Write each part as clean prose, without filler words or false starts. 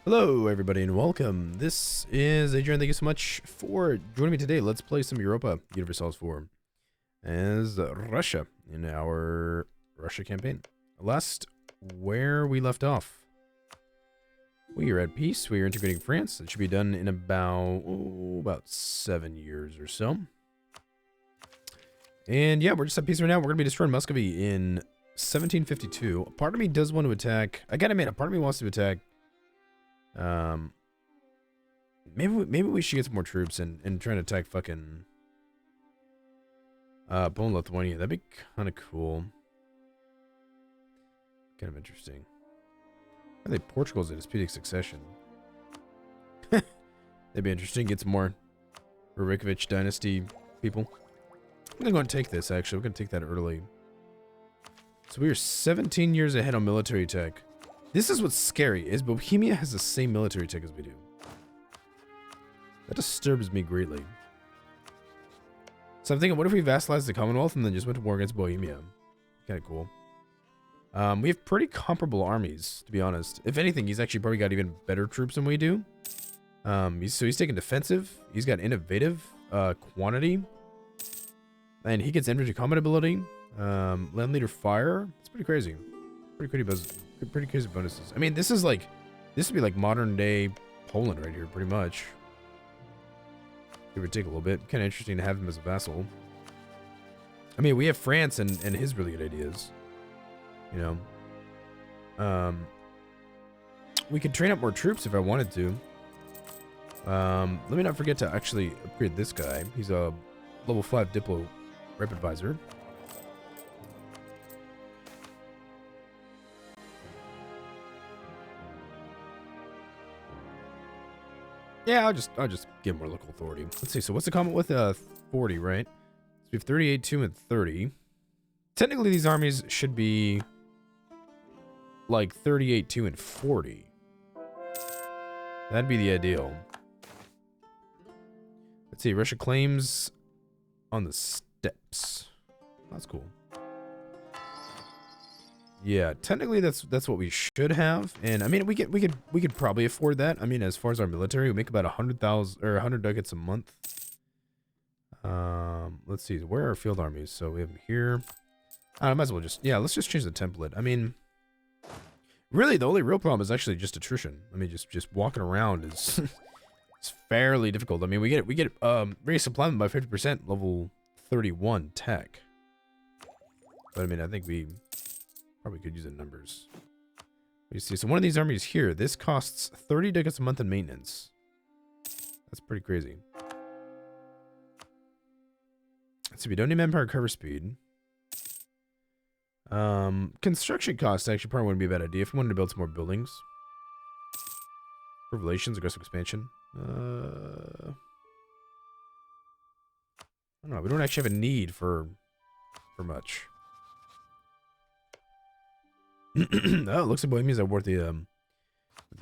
Hello, everybody, and welcome. This is Adrian. Thank you so much for joining me today. Let's play some Europa Universalis IV as Russia in our Russia campaign. Last where we left off, we are at peace. We are integrating France. It should be done in about 7 years or so. And yeah, we're just at peace right now. We're going to be destroying Muscovy in 1752. Part of me does want to attack. I gotta admit, a part of me wants to attack. Maybe we should get some more troops and try to attack fucking Poland, Lithuania. That'd be kind of cool. Kind of interesting. I think Portugal's in disputing succession. That'd be interesting. Get some more Rurikovich dynasty people. I'm gonna go and take this. Actually, we're gonna take that early. So we are 17 years ahead on military tech. This is what's scary, is Bohemia has the same military tech as we do. That disturbs me greatly. So I'm thinking, what if we vassalized the Commonwealth and then just went to war against Bohemia? Kind of cool. We have pretty comparable armies, to be honest. If anything, he's actually probably got even better troops than we do. So he's taking defensive. He's got innovative quantity. And he gets infantry combat ability. Land leader fire. It's pretty crazy. Pretty crazy bonuses. I mean, this would be like modern day Poland right here, pretty much. Give or take a little bit. Kind of interesting to have him as a vassal. I mean, we have France and his really good ideas. You know. We could train up more troops if I wanted to. Let me not forget to actually upgrade this guy. He's a level 5 Diplo Rep Advisor. Yeah, I'll just give more local authority. Let's see. So what's the comment with 40, right? So we have 38, 2, and 30. Technically, these armies should be like 38, 2, and 40. That'd be the ideal. Let's see. Russia claims on the steppes. That's cool. Yeah, technically that's what we should have, and I mean we could probably afford that. I mean, as far as our military, we make about 100,000 or 100 ducats a month. Let's see, where are our field armies? So we have them here. I might as well let's just change the template. I mean, really the only real problem is actually just attrition. I mean, just walking around is it's fairly difficult. I mean, we get raise supply by 50%, level 31 tech. But I mean, I think we probably could use the numbers. You see, so one of these armies here, this costs 30 ducats a month in maintenance. That's pretty crazy. Let's see, we don't need manpower cover speed. Construction costs actually probably wouldn't be a bad idea if we wanted to build some more buildings. Revelations, aggressive expansion. I don't know, we don't actually have a need for much. Oh, it looks like Bohemians are worth the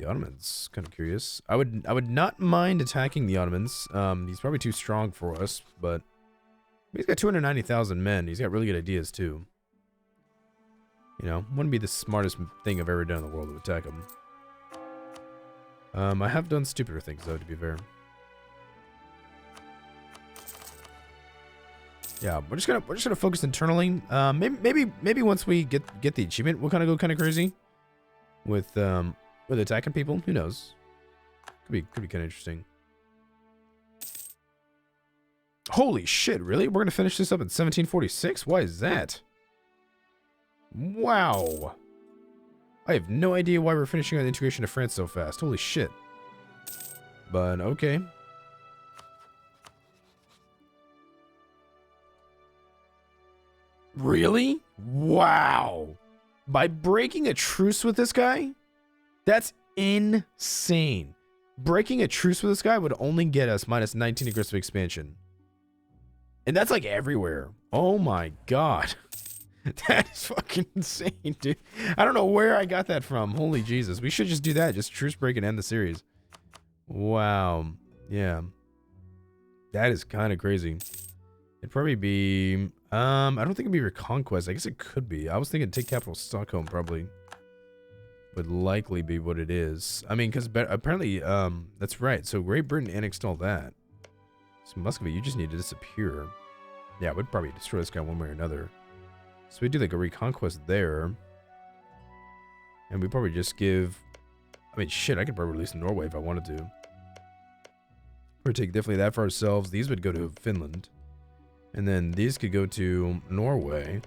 Ottomans. Kind of curious. I would not mind attacking the Ottomans. He's probably too strong for us, but he's got 290,000 men. He's got really good ideas too. You know, wouldn't be the smartest thing I've ever done in the world to attack him. I have done stupider things though, to be fair. Yeah, we're just gonna focus internally. Maybe once we get the achievement, we'll kind of go kind of crazy with attacking people. Who knows? Could be kind of interesting. Holy shit! Really? We're gonna finish this up in 1746? Why is that? Wow! I have no idea why we're finishing on the integration of France so fast. Holy shit! But okay. Really? Wow. By breaking a truce with this guy? That's insane. Breaking a truce with this guy would only get us minus 19 aggressive expansion. And that's like everywhere. Oh my god. That is fucking insane, dude. I don't know where I got that from. Holy Jesus. We should just do that. Just truce break and end the series. Wow. Yeah. That is kind of crazy. It'd probably be... I don't think it'd be Reconquest. I guess it could be. I was thinking take capital Stockholm, probably. would likely be what it is. I mean, because apparently, that's right. So Great Britain annexed all that. So Muscovy, you just need to disappear. Yeah, we'd probably destroy this guy one way or another. So we do like a reconquest there. And we probably just give... I mean, shit, I could probably release Norway if I wanted to. We'd take definitely that for ourselves. These would go to Finland. And then these could go to Norway.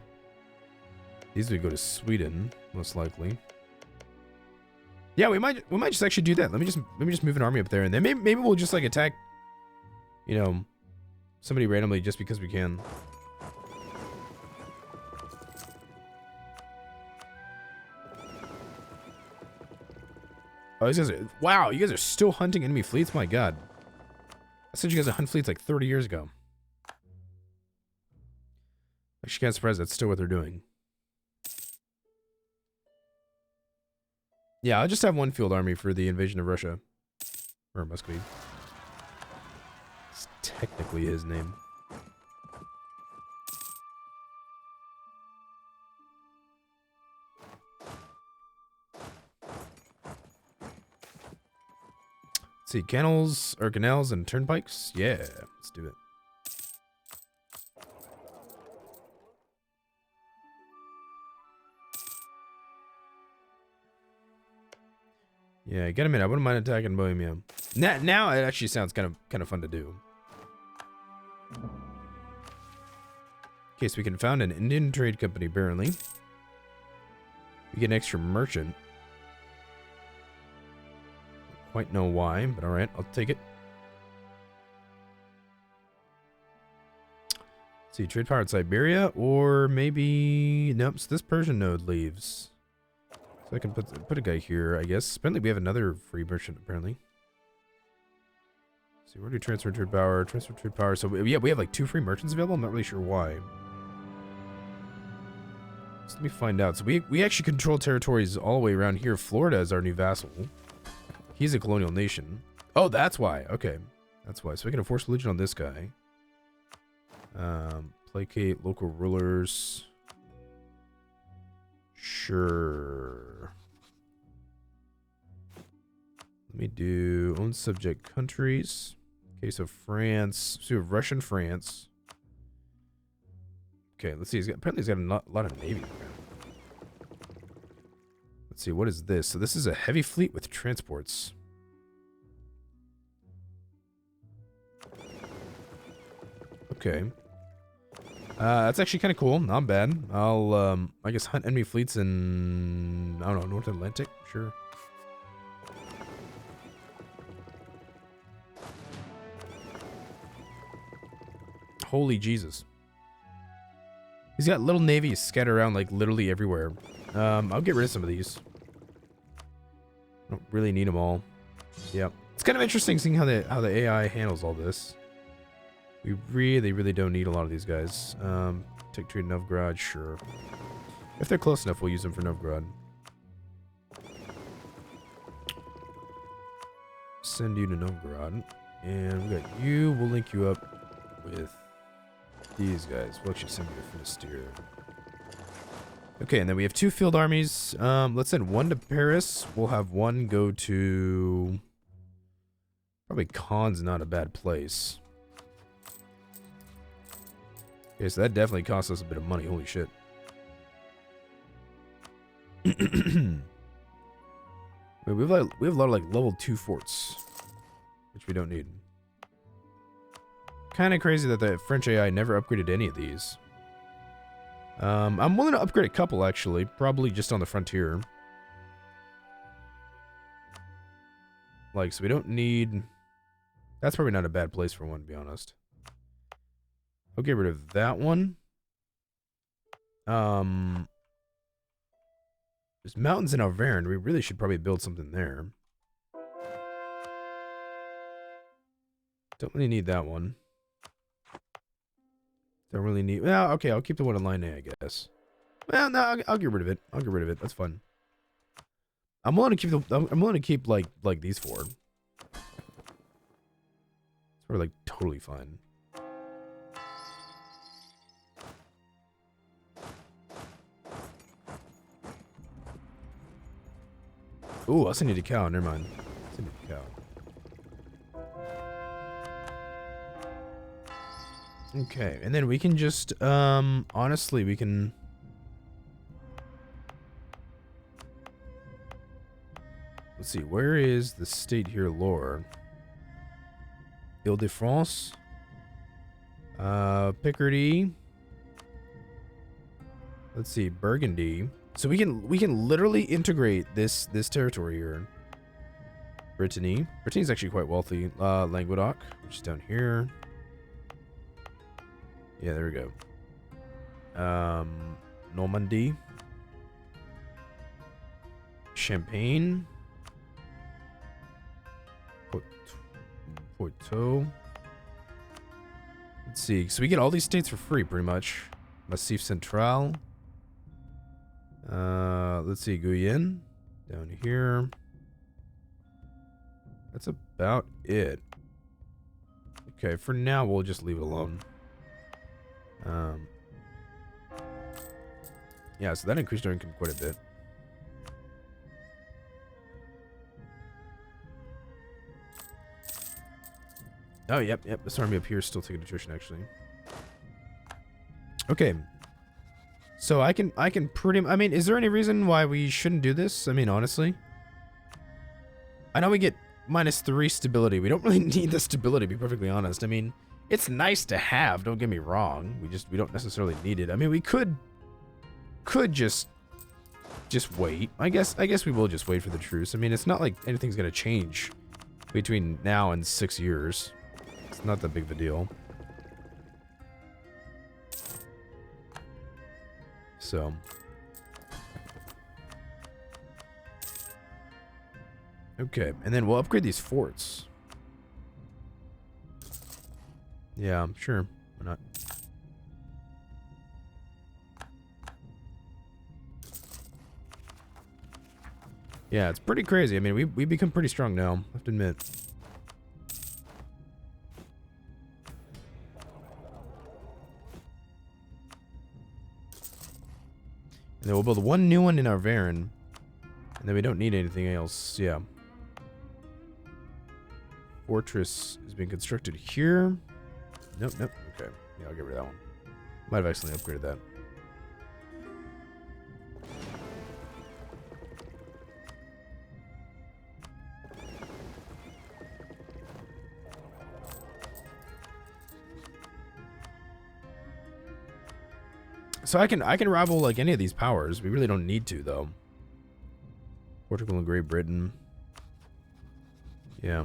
These would go to Sweden, most likely. Yeah, we might just actually do that. Let me just move an army up there, and then maybe we'll just like attack, you know, somebody randomly just because we can. Oh, these guys are, wow, you guys are still hunting enemy fleets? My god. I said you guys would hunt fleets like 30 years ago. Actually, kind of surprised that's still what they're doing. Yeah, I'll just have one field army for the invasion of Russia. Or Muscovy. It's technically his name. Let's see, canals and turnpikes? Yeah, let's do it. Yeah, get him in. I wouldn't mind attacking Bohemia. Now it actually sounds kind of fun to do. Okay, so we can found an Indian trade company, apparently. We get an extra merchant. Don't quite know why, but alright, I'll take it. Let's see, trade power in Siberia, or maybe... Nope, so this Persian node leaves. So I can put a guy here, I guess. Apparently we have another free merchant, apparently. Let's see, where do we transfer trade power? Transfer trade power. So yeah, we have like 2 free merchants available. I'm not really sure why. So let me find out. So we actually control territories all the way around here. Florida is our new vassal. He's a colonial nation. Oh, that's why. Okay. That's why. So we can enforce religion on this guy. Placate local rulers. Sure. Let me do own subject countries. Okay, so France. So we have Russian France. Okay, let's see. Apparently he's got a lot of navy. Let's see. What is this? So this is a heavy fleet with transports. Okay. That's actually kind of cool. Not bad. I'll, I guess hunt enemy fleets in, I don't know, North Atlantic? Sure. Holy Jesus. He's got little navies scattered around, like, literally everywhere. I'll get rid of some of these. I don't really need them all. Yeah. It's kind of interesting seeing how the AI handles all this. We really don't need a lot of these guys. Take trade Novgorod, sure. If they're close enough, we'll use them for Novgorod. Send you to Novgorod. And we got you. We'll link you up with these guys. We'll actually send you to Finisterre. Okay, and then we have 2 field armies. Let's send one to Paris. We'll have one go to... Probably Caen's not a bad place. Okay, so that definitely costs us a bit of money. Holy shit. Wait, we have a lot of like level 2 forts, which we don't need. Kind of crazy that the French AI never upgraded any of these. I'm willing to upgrade a couple actually, probably just on the frontier. Like, so we don't need... That's probably not a bad place for one, to be honest. I'll get rid of that one. There's mountains in Auvergne. We really should probably build something there. Don't really need that one. Don't really need... Well, okay, I'll keep the one in line A, I guess. Well, no, I'll get rid of it. I'll get rid of it. That's fun. I'm willing to keep I'm willing to keep like these 4. It's sort of like totally fine. Ooh, I also need a cow. Never mind. I also need a cow. Okay, and then we can just, honestly, we can... Let's see, where is the state here lore? Ile-de-France? Picardy? Let's see, Burgundy. So we can literally integrate this territory here. Brittany. Brittany's actually quite wealthy. Languedoc, which is down here. Yeah, there we go. Normandy. Champagne. Poitou. Let's see. So we get all these states for free, pretty much. Massif Central. Let's see. Guyenne. Down here. That's about it. Okay, for now, we'll just leave it alone. Yeah, so that increased our income quite a bit. Oh, yep. This army up here is still taking attrition, actually. Okay. So I can pretty... I mean, is there any reason why we shouldn't do this? I mean, honestly. I know we get -3 stability. We don't really need the stability, to be perfectly honest. I mean, it's nice to have, don't get me wrong. We don't necessarily need it. I mean, we could just wait. I guess we will just wait for the truce. I mean, it's not like anything's gonna change between now and 6 years. It's not that big of a deal. So. Okay, and then we'll upgrade these forts. Yeah, sure. Why not? Yeah, it's pretty crazy. I mean, we become pretty strong now, I have to admit. And then we'll build one new one in our Varen. And then we don't need anything else. Yeah. Fortress is being constructed here. Nope. Okay. Yeah, I'll get rid of that one. Might have accidentally upgraded that. So I can rival like any of these powers. We really don't need to though. Portugal and Great Britain. Yeah.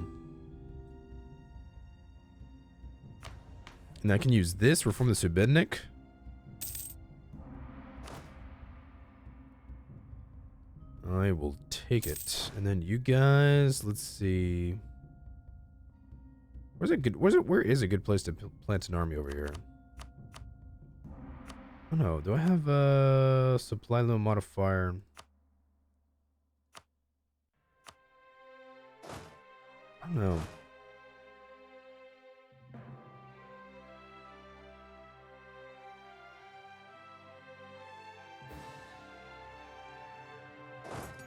And I can use this, reform the Subednik. I will take it. And then you guys, let's see. Where is a good place to plant an army over here? Oh no, do I have a supply loan modifier? I don't know.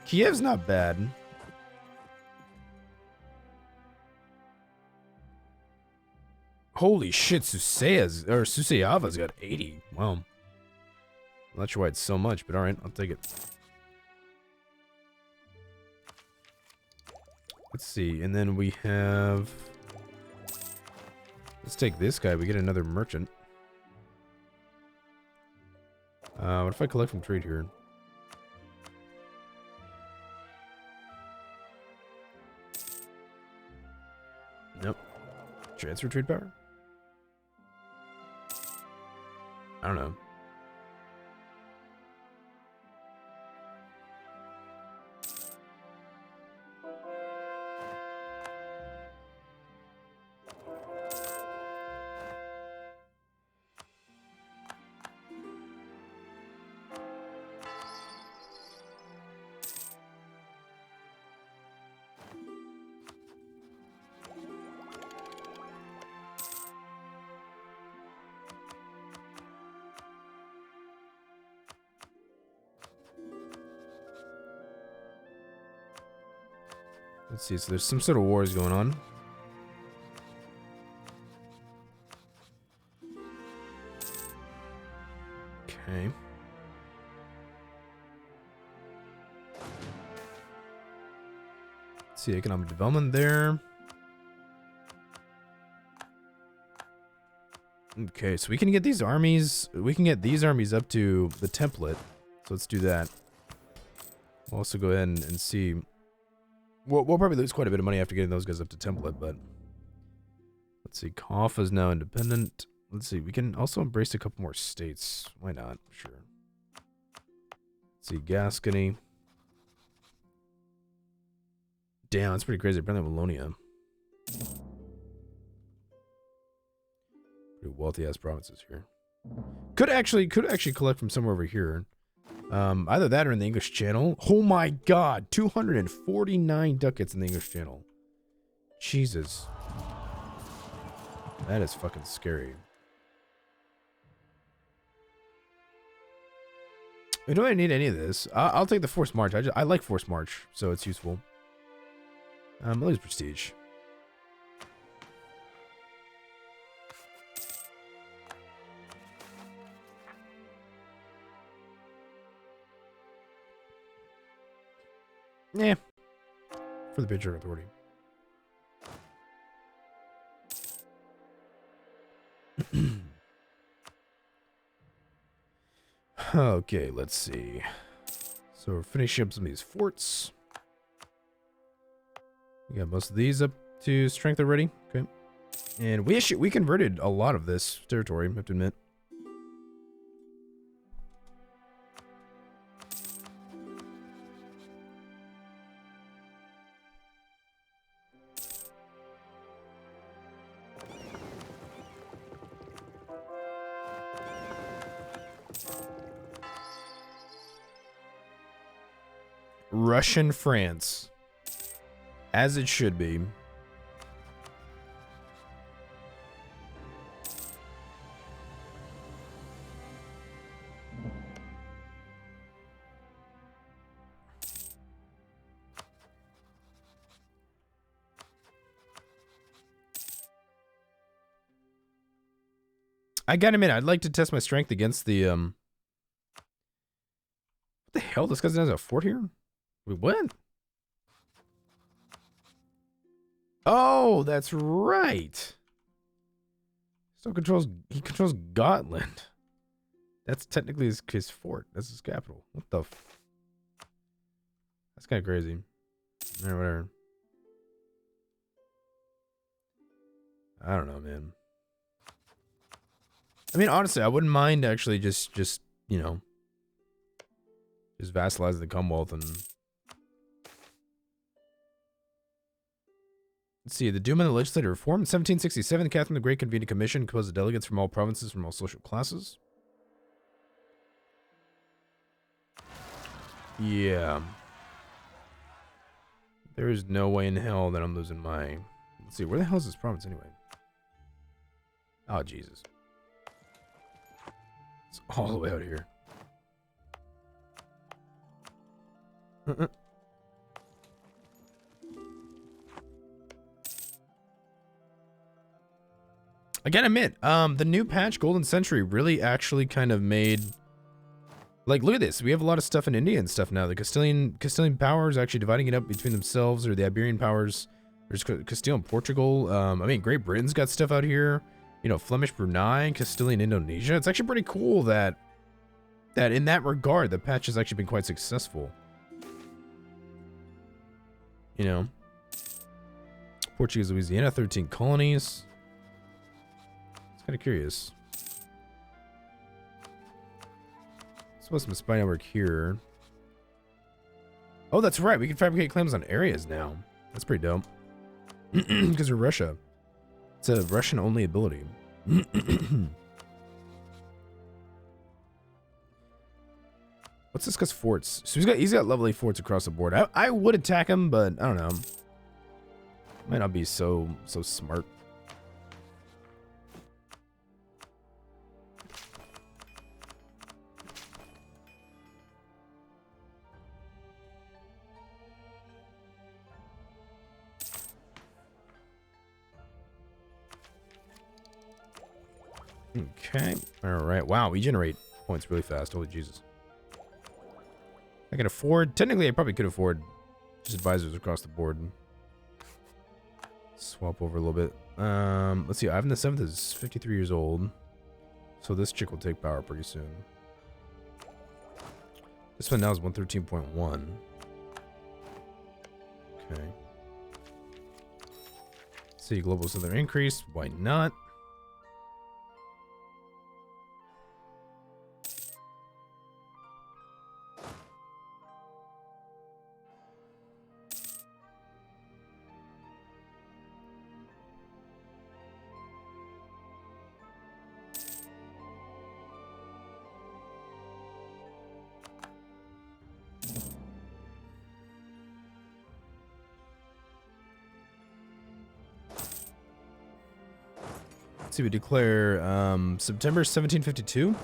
Kiev's not bad. Holy shit, Suseyava's got 80. Wow. I'm not sure why it's so much, but alright, I'll take it. Let's see, and then we have... Let's take this guy, we get another merchant. What if I collect from trade here? Nope. Transfer trade power? I don't know. Let's see. So there's some sort of wars going on. Okay. Let's see, economic development there. Okay, so we can get these armies. We can get these armies up to the template. So let's do that. We'll also go ahead and see. We'll probably lose quite a bit of money after getting those guys up to template, but let's see. Kaffa is now independent. Let's see. We can also embrace a couple more states. Why not? Sure. Let's see. Gascony. Damn, that's pretty crazy. Apparently, Wallonia. Pretty wealthy ass provinces here. Could actually collect from somewhere over here. Either that or in the English Channel. Oh my god, 249 ducats in the English Channel. Jesus. That is fucking scary. I don't really need any of this. I'll take the forced march. I like forced march, so it's useful. I'll lose prestige. Yeah. For the Patriarch Authority. Okay, let's see. So we're finishing up some of these forts. We got most of these up to strength already. Okay. And we converted a lot of this territory, I have to admit. Russian France. As it should be. I gotta admit, I'd like to test my strength against the, What the hell? This guy has a fort here? Wait, what? Oh, that's right. He controls Gotland. That's technically his fort. That's his capital. What the f... That's kind of crazy. Alright, whatever. I don't know, man. I mean, honestly, I wouldn't mind actually just, you know, just vassalize the Commonwealth and... Let's see, the Duma and the Legislature reformed. In 1767, Catherine the Great convened a commission composed of delegates from all provinces from all social classes. Yeah. There is no way in hell that I'm losing my... Let's see, where the hell is this province anyway? Oh, Jesus. It's all the way out here. I gotta admit, the new patch, Golden Century, really actually kind of made... Like, look at this. We have a lot of stuff in India and stuff now. The Castilian powers actually dividing it up between themselves, or the Iberian powers. There's Castile and Portugal. I mean, Great Britain's got stuff out here. You know, Flemish Brunei, Castilian Indonesia. It's actually pretty cool that in that regard, the patch has actually been quite successful. You know. Portuguese Louisiana, 13 colonies. Kind of curious. Suppose some spy network here. Oh, that's right. We can fabricate claims on areas now. That's pretty dope. Because we're Russia. It's a Russian-only ability. Let's discuss forts. So he's got lovely forts across the board. I would attack him, but I don't know. Might not be so smart. Okay. Alright. Wow, we generate points really fast. Holy Jesus. I can afford... Technically, I probably could afford just advisors across the board. Swap over a little bit. Let's see. Ivan the 7th is 53 years old. So this chick will take power pretty soon. This one now is 113.1. Okay. See, global southern increase. Why not? See, we declare September 1752.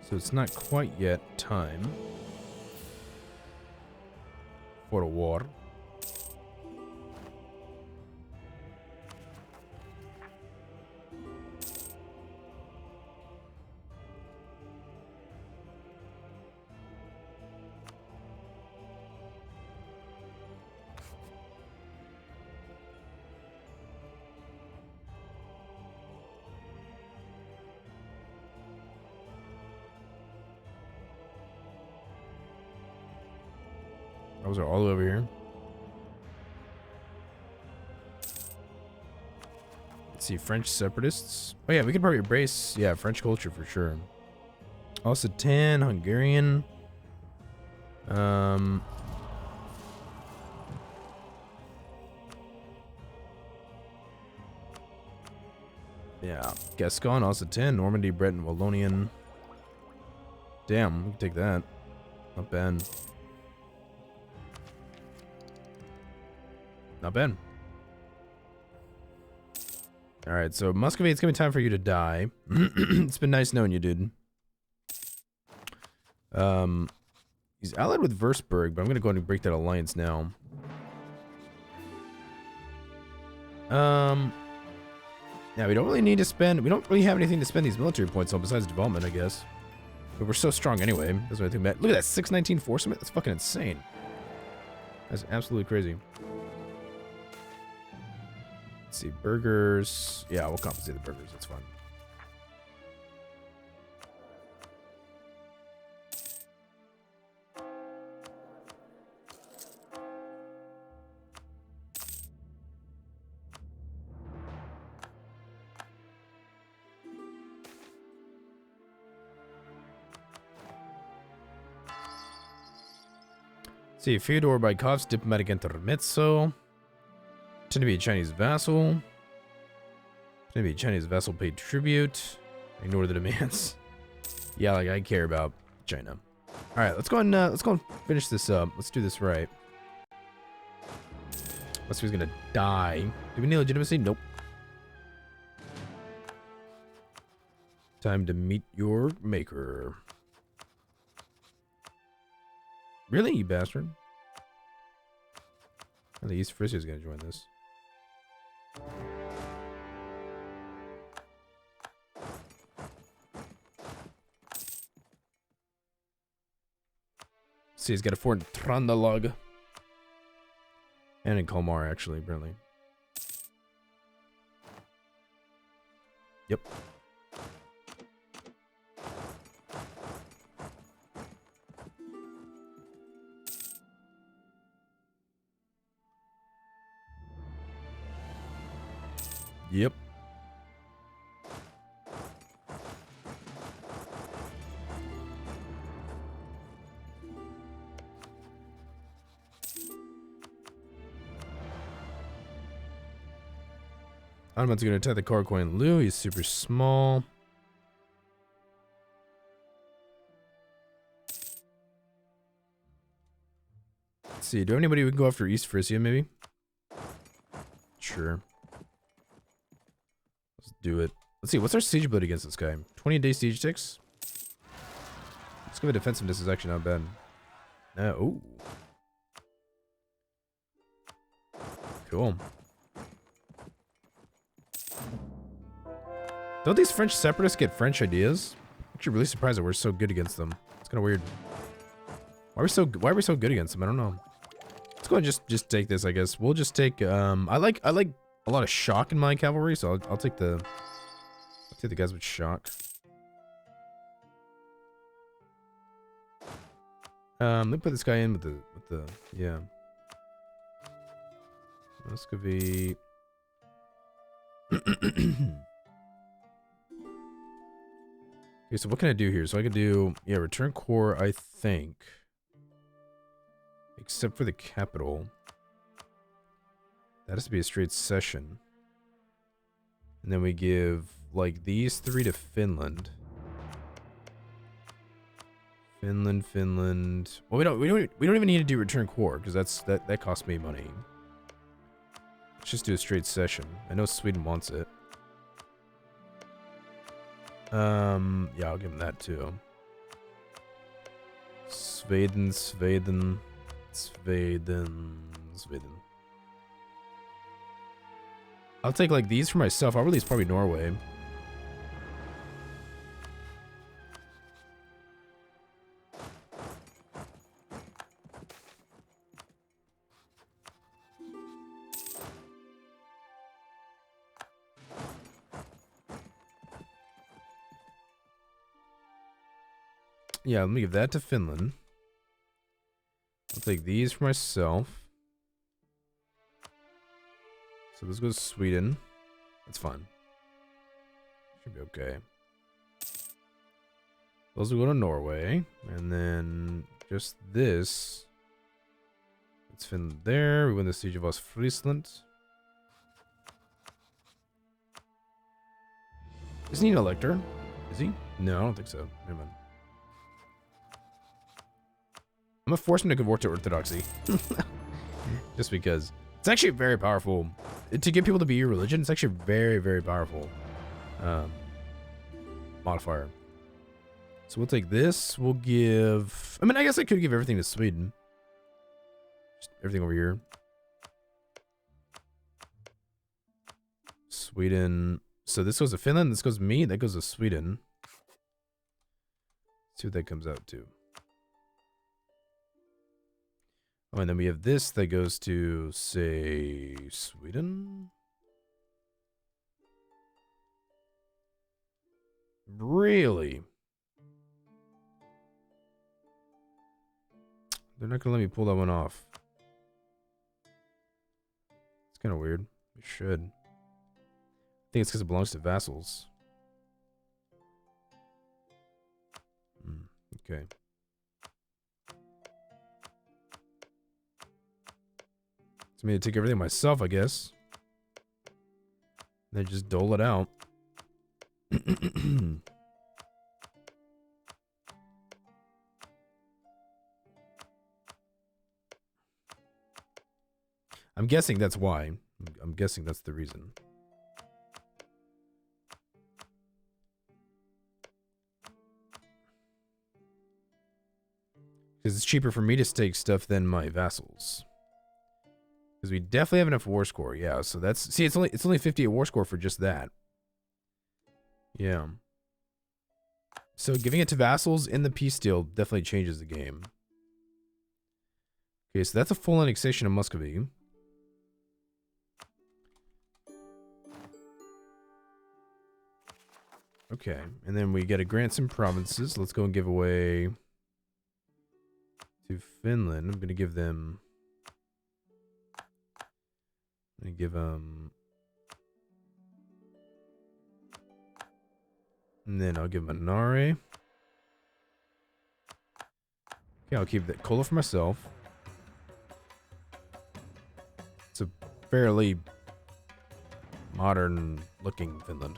So it's not quite yet time for a war. Those are all over here. Let's see, French separatists. Oh yeah, we could probably embrace, yeah, French culture for sure. Also 10, Hungarian. Yeah, Gascon, also 10, Normandy, Breton, Wallonian. Damn, we can take that. Not bad. Not bad. Alright, so Muscovy, it's gonna be time for you to die. It's been nice knowing you, dude. He's allied with Würzburg, but I'm gonna go ahead and break that alliance now. Yeah, we don't really need to spend... We don't really have anything to spend these military points on besides development, I guess. But we're so strong anyway. That's what I think about. Look at that, 619 force summit. That's fucking insane. That's absolutely crazy. Let's see, burgers. Yeah, we'll compensate the burgers. That's fine. See, Fyodor Baikov's diplomatic intermezzo. Tend to be a Chinese vassal. Tend to be a Chinese vassal paid tribute. Ignore the demands. Yeah, like I care about China. All right, let's go and finish this up. Let's do this right. Unless he's gonna die. Do we need legitimacy? Nope. Time to meet your maker. Really, you bastard? At least Frisia is gonna join this. See, he's got a fort in Trøndelag. And in Kalmar, actually, apparently. Yep. Yep. Ottoman's gonna attack the Karakoyan Lu. He's super small. Let's see, do anybody we can go after East Frisia, maybe? Sure. Let's do it. Let's see, what's our siege ability against this guy? 20-day siege ticks? Let's give it defensiveness is actually not bad. Ooh. Cool. Don't these French separatists get French ideas? I'm actually really surprised that we're so good against them. It's kind of weird. Why are we so good against them? I don't know. Let's go and just take this, I guess. We'll just take I like a lot of shock in my cavalry, so I'll take the guys with shock. Let me put this guy in with the yeah. Muscovy. Okay, so what can I do here? So I can do, yeah, return core, I think. Except for the capital. That has to be a straight session. And then we give, like, these 3 to Finland. Finland. Well, we don't even need to do return core, because that costs me money. Let's just do a straight session. I know Sweden wants it. Yeah, I'll give him that too. Sweden. I'll take like these for myself. I'll release probably Norway. Yeah, let me give that to Finland. I'll take these for myself. So this goes to Sweden. That's fine. Should be okay. Those will go to Norway. And then just this. It's Finland there. We win the Siege of Ostfriesland. Isn't he an elector? Is he? No, I don't think so. Never mind. I'm gonna force him to convert to Orthodoxy. Just because. It's actually very powerful. To get people to be your religion, it's actually very, very powerful. Modifier. So we'll take this. We'll give... I mean, I guess I could give everything to Sweden. Just everything over here. Sweden. So this goes to Finland. This goes to me. That goes to Sweden. Let's see what that comes out to. Oh, and then we have this that goes to, say, Sweden? Really? They're not going to let me pull that one off. It's kind of weird. We should. I think it's because it belongs to vassals. Okay. It's me to take everything myself, I guess. Then just dole it out. I'm guessing that's why. I'm guessing that's the reason. Because it's cheaper for me to stake stuff than my vassals. Because we definitely have enough war score, yeah. So that's see, it's only 58 war score for just that. Yeah. So giving it to vassals in the peace deal definitely changes the game. Okay, so that's a full annexation of Muscovy. Okay, and then we get to grant some provinces. Let's go and give away to Finland. I'm gonna give them. I'm gonna give them. And then I'll give them a Nare. Okay, I'll keep that Kola for myself. It's a fairly modern looking Finland.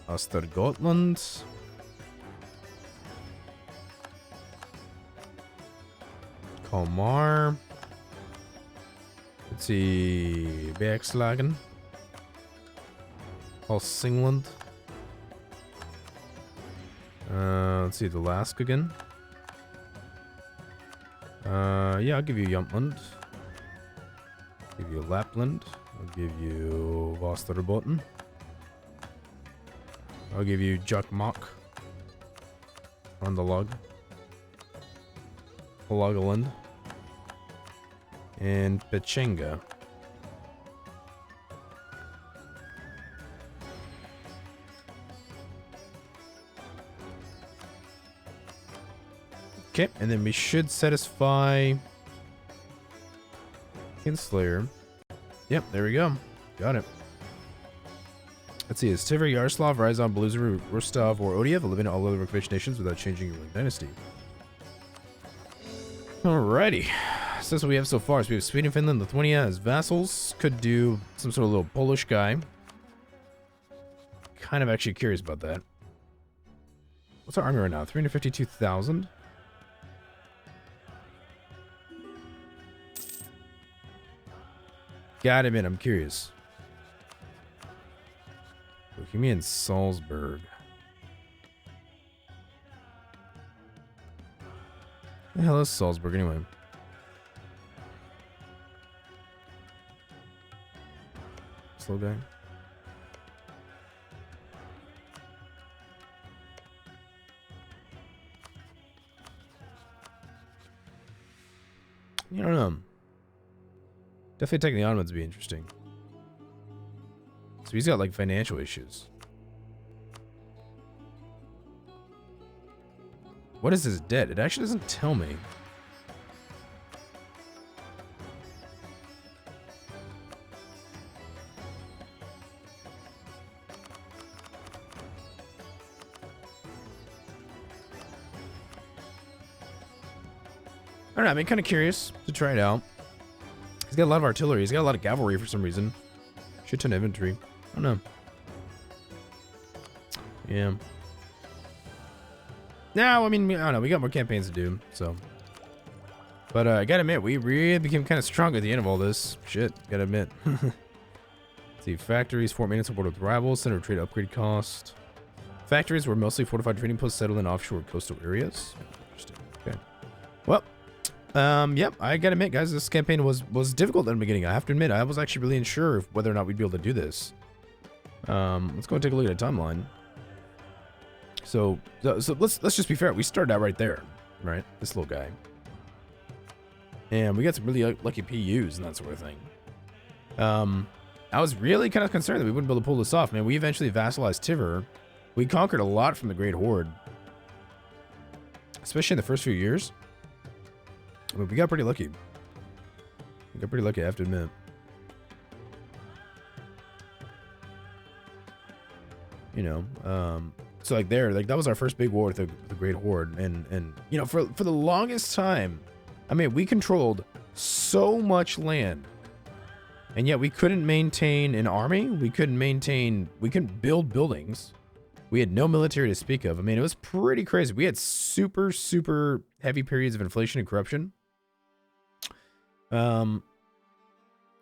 Östergötland. Kalmar. Let's see. Bergslagen. Hälsingland. Let's see, the Lask again. Yeah, I'll give you Jumpland. Give you Lapland. I'll give you Vasterbotten. I'll give you Jakmok. On the log. Hologaland. And Pechenga. Okay, and then we should satisfy Kinslayer. Yep, there we go. Got it. Let's see, is Tivr, Yaroslav, Ryazan, Beluzar, Rostov, or Odiev eliminate all other Rurikovich nations without changing your ruling dynasty? Alrighty. So that's what we have so far. So we have Sweden, Finland, Lithuania as vassals. Could do some sort of little Polish guy. Kind of actually curious about that. What's our army right now? 352,000? Gotta admit, I'm curious. Bohemia and Salzburg. The hell is Salzburg anyway? Slow guy. I don't know. Definitely taking the Ottomans would be interesting. So he's got like financial issues. What is his debt? It actually doesn't tell me. I don't know, I'm kind of curious to try it out. He's got a lot of artillery. He's got a lot of cavalry for some reason. Shit ton of infantry. I don't know. Yeah. No, I mean, I don't know. We got more campaigns to do, so. But I gotta admit, we really became kind of strong at the end of all this. Shit, gotta admit. Let's see, factories, fort maintenance support with rivals, center of trade upgrade cost. Factories were mostly fortified trading posts settled in offshore coastal areas. Interesting. Okay. Well. Yep, I gotta admit, guys, this campaign was difficult in the beginning. I have to admit, I was actually really unsure of whether or not we'd be able to do this. Let's go and take a look at the timeline. So let's just be fair. We started out right there, right? This little guy. And we got some really lucky PUs and that sort of thing. I was really kind of concerned that we wouldn't be able to pull this off, man. We eventually vassalized Tivr. We conquered a lot from the Great Horde. Especially in the first few years. But we got pretty lucky. We got pretty lucky, I have to admit. You know, so like there, like that was our first big war with the Great Horde, and you know, for the longest time, I mean, we controlled so much land, and yet we couldn't maintain an army. We couldn't build buildings. We had no military to speak of. I mean, it was pretty crazy. We had super heavy periods of inflation and corruption.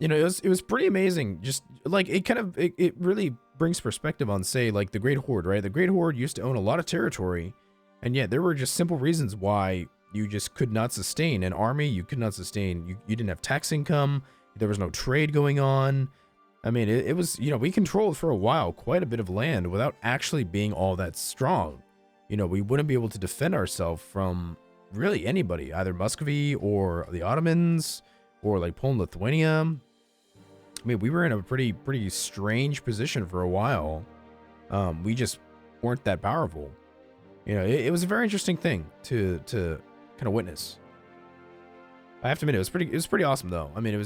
You know, it was pretty amazing. Just like it really brings perspective on, say, like the Great Horde, right? The Great Horde used to own a lot of territory, and yet there were just simple reasons why you just could not sustain an army. You could not sustain. You didn't have tax income. There was no trade going on. I mean, it was, you know, we controlled for a while quite a bit of land without actually being all that strong. You know, we wouldn't be able to defend ourselves from really anybody, either Muscovy or the Ottomans or like Poland, Lithuania. I mean, we were in a pretty strange position for a while. We just weren't that powerful. You know, it was a very interesting thing to kind of witness. I have to admit, it was pretty awesome though. I mean, it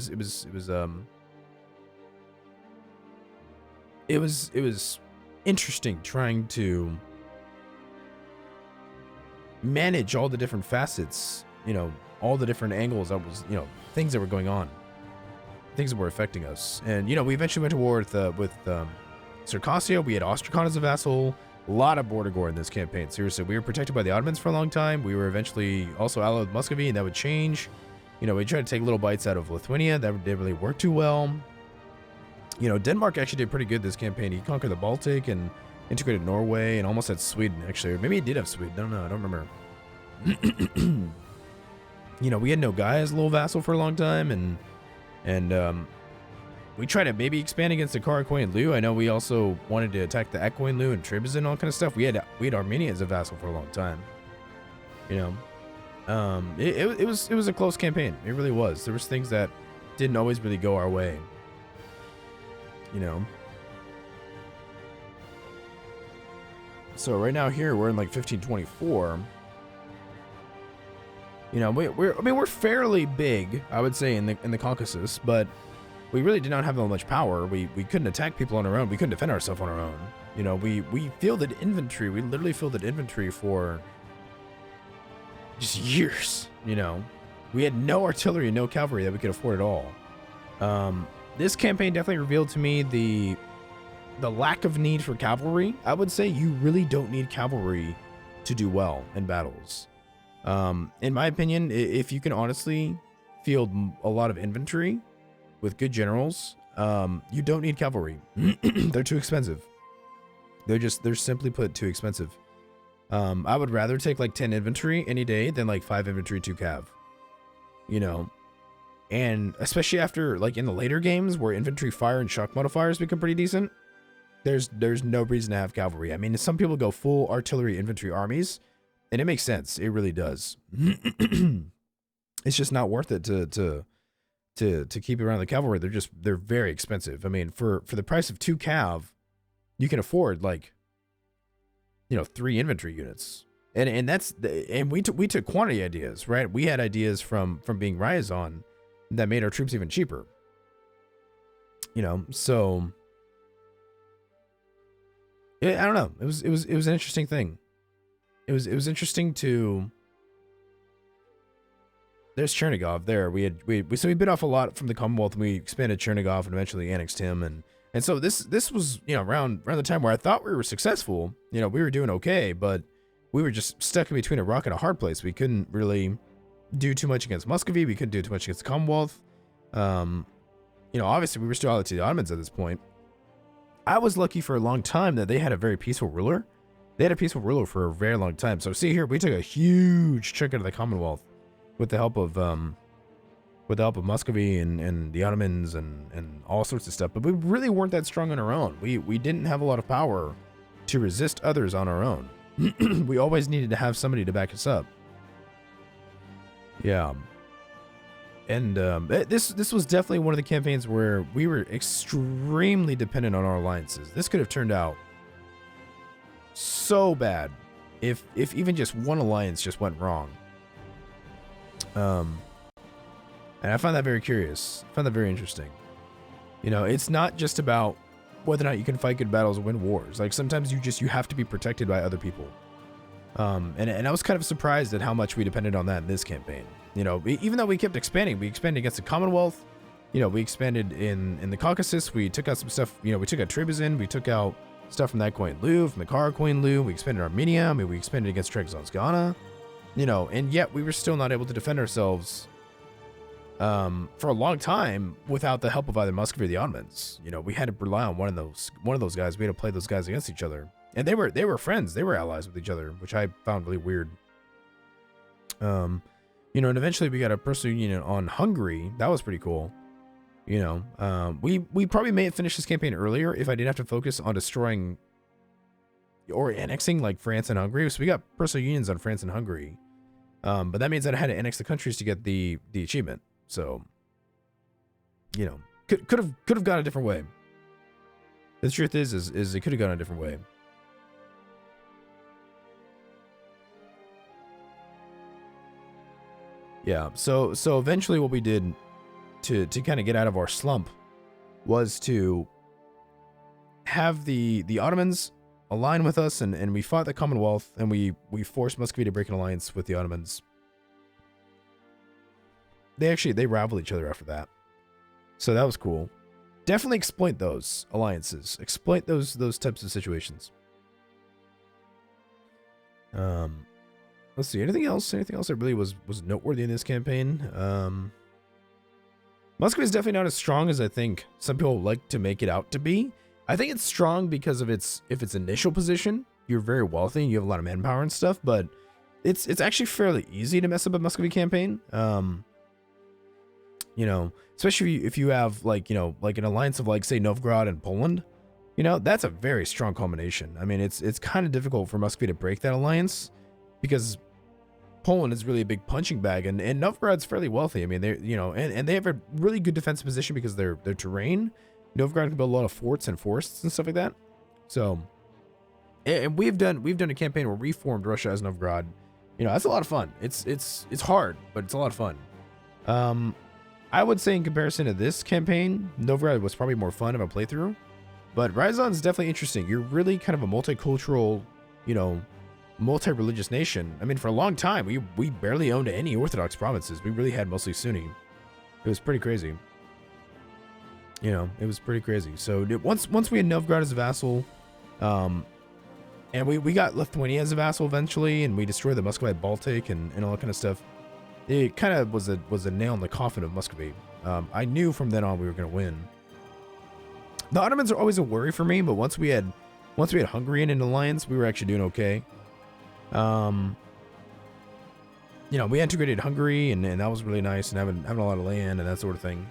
was interesting trying to manage all the different facets, you know, all the different angles that was, you know, things that were going on, things that were affecting us. And, you know, we eventually went to war with Circassia. We had Ostrakhan as a vassal. A lot of border gore in this campaign. Seriously, we were protected by the Ottomans for a long time. We were eventually also allied with Muscovy, and that would change. You know, we tried to take little bites out of Lithuania. That didn't really work too well. You know, Denmark actually did pretty good this campaign. He conquered the Baltic and integrated Norway and almost had Sweden, actually. Or maybe it did have Sweden. I don't know. I don't remember. You know, we had Nogai as a little vassal for a long time, and we tried to maybe expand against the Karakoy and Lu. I know we also wanted to attack the Ekoy and Lu and Trebizond and all kind of stuff. We had Armenia as a vassal for a long time. You know, it was a close campaign. It really was. There was things that didn't always really go our way. You know. So right now here we're in like 1524. You know, we're fairly big, I would say, in the Caucasus, but we really did not have that much power. We couldn't attack people on our own. We couldn't defend ourselves on our own. You know, we fielded infantry. We literally fielded infantry for just years. You know, we had no artillery, no cavalry that we could afford at all. This campaign definitely revealed to me the lack of need for cavalry. I would say you really don't need cavalry to do well in battles. In my opinion, if you can honestly field a lot of infantry with good generals, you don't need cavalry. They're too expensive. They're simply put too expensive. I would rather take like 10 infantry any day than like 5 infantry, 2 cav. You know, and especially after like in the later games where infantry fire and shock modifiers become pretty decent, there's no reason to have cavalry. I mean, some people go full artillery infantry armies, and it makes sense. It really does. It's just not worth it to keep around the cavalry. They're very expensive. I mean, for the price of 2 cav, you can afford like, you know, 3 infantry units. And we took quantity ideas, right? We had ideas from being Ryazan that made our troops even cheaper. You know, so I don't know. It was an interesting thing. It was interesting to. There's Chernigov there. We bit off a lot from the Commonwealth, and we expanded Chernigov and eventually annexed him, and so this was, you know, around the time where I thought we were successful. You know, we were doing okay, but we were just stuck in between a rock and a hard place. We couldn't really do too much against Muscovy. We couldn't do too much against the Commonwealth. You know, obviously we were still allied to the Ottomans at this point. I was lucky for a long time that they had a very peaceful ruler. They had a peaceful ruler for a very long time. So see here, we took a huge chunk out of the Commonwealth with the help of Muscovy and the Ottomans and all sorts of stuff. But we really weren't that strong on our own. We didn't have a lot of power to resist others on our own. We always needed to have somebody to back us up. Yeah. And this was definitely one of the campaigns where we were extremely dependent on our alliances. This could have turned out so bad if even just one alliance just went wrong. And I find that very curious. I find that very interesting. You know, it's not just about whether or not you can fight good battles and win wars. Like sometimes you have to be protected by other people. And I was kind of surprised at how much we depended on that in this campaign. You know, even though we expanded against the Commonwealth. You know, we expanded in the Caucasus. We took out some stuff. You know, we took out Trebizond. We took out stuff from that coin Lu, from the Karakoy Lu. We expanded Armenia. I mean, we expanded against Trabzonskana. You know, and yet we were still not able to defend ourselves for a long time without the help of either Muscovy or the Ottomans. You know, we had to rely on one of those guys. We had to play those guys against each other. And they were friends. They were allies with each other, which I found really weird. You know, and eventually we got a personal union on Hungary. That was pretty cool. You know, we probably may have finished this campaign earlier if I didn't have to focus on destroying or annexing like France and Hungary. So we got personal unions on France and Hungary. But that means that I had to annex the countries to get the achievement. So, you know, could have gone a different way. The truth is it could have gone a different way. Yeah, so eventually what we did to kind of get out of our slump was to have the Ottomans align with us, and we fought the Commonwealth, and we forced Muscovy to break an alliance with the Ottomans. They rivaled each other after that. So that was cool. Definitely exploit those alliances. Exploit those types of situations. Let's see. Anything else that really was noteworthy in this campaign? Muscovy is definitely not as strong as I think some people like to make it out to be. I think it's strong because of its initial position. You're very wealthy and you have a lot of manpower and stuff, but it's actually fairly easy to mess up a Muscovy campaign. You know, especially if you have like, you know, like an alliance of like say Novgorod and Poland, you know, that's a very strong combination. I mean, it's kind of difficult for Muscovy to break that alliance because Poland is really a big punching bag, and Novgorod's fairly wealthy. I mean, they're, you know, and they have a really good defensive position because their terrain. Novgorod can build a lot of forts and forests and stuff like that. So, and we've done a campaign where we formed Russia as Novgorod. You know, that's a lot of fun. It's hard, but it's a lot of fun. I would say in comparison to this campaign, Novgorod was probably more fun of a playthrough, but Ryazan is definitely interesting. You're really kind of a multicultural, you know, multi-religious nation. I mean, for a long time, we barely owned any Orthodox provinces. We really had mostly Sunni. It was pretty crazy. You know, it was pretty crazy. So once we had Novgorod as a vassal, and we got Lithuania as a vassal eventually, and we destroyed the Muscovite Baltic and all that kind of stuff. It kind of was a nail in the coffin of Muscovy. I knew from then on we were going to win. The Ottomans are always a worry for me, but once we had Hungary in an alliance, we were actually doing okay. You know, we integrated Hungary, and that was really nice, and having a lot of land and that sort of thing.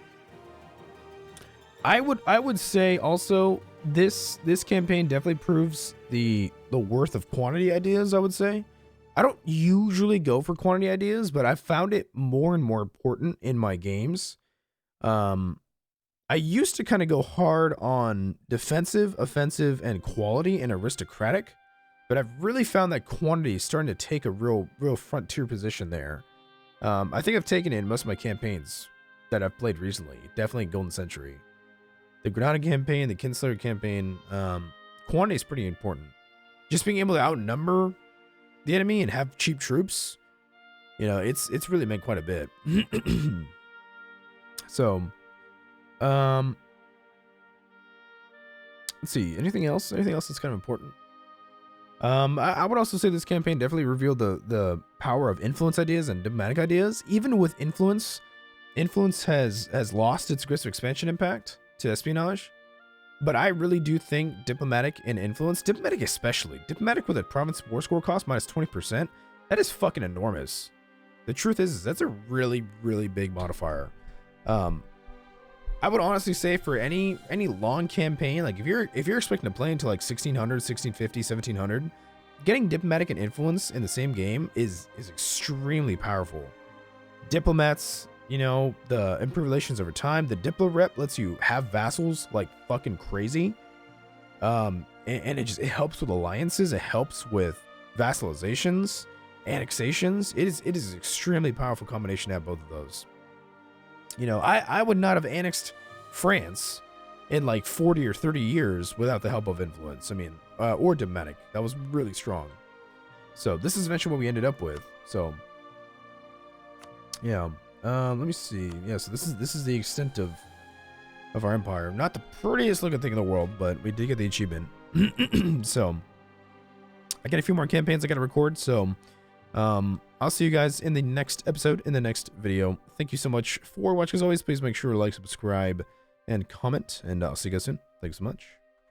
I would say also this campaign definitely proves the worth of quantity ideas. I would say I don't usually go for quantity ideas, but I found it more and more important in my games. I used to kind of go hard on defensive, offensive, and quality and aristocratic, but I've really found that quantity is starting to take a real frontier position there. I think I've taken it in most of my campaigns that I've played recently. Definitely Golden Century. The Granada campaign, the Kinslayer campaign, quantity is pretty important. Just being able to outnumber the enemy and have cheap troops, you know, it's really meant quite a bit. So, let's see, anything else? Anything else that's kind of important? I would also say this campaign definitely revealed the power of influence ideas and diplomatic ideas. Even with influence has lost its aggressive expansion impact to espionage, but I really do think diplomatic and influence, diplomatic especially, diplomatic with a province war score cost minus 20%, that is fucking enormous. The truth is that's a really big modifier. I would honestly say for any long campaign, like if you're expecting to play into like 1600, 1650, 1700, getting diplomatic and influence in the same game is extremely powerful. Diplomats, you know, the improved relations over time. The Diplo rep lets you have vassals like fucking crazy. And it helps with alliances. It helps with vassalizations, annexations. It is an extremely powerful combination to have both of those. You know, I would not have annexed France in like 40 or 30 years without the help of influence. I mean, or diplomatic. That was really strong. So this is eventually what we ended up with. So yeah. Let me see. Yeah, so this is the extent of our empire. Not the prettiest looking thing in the world, but we did get the achievement. So I got a few more campaigns I gotta record, so I'll see you guys in the next episode, in the next video. Thank you so much for watching. As always, please make sure to like, subscribe, and comment, and I'll see you guys soon. Thanks so much.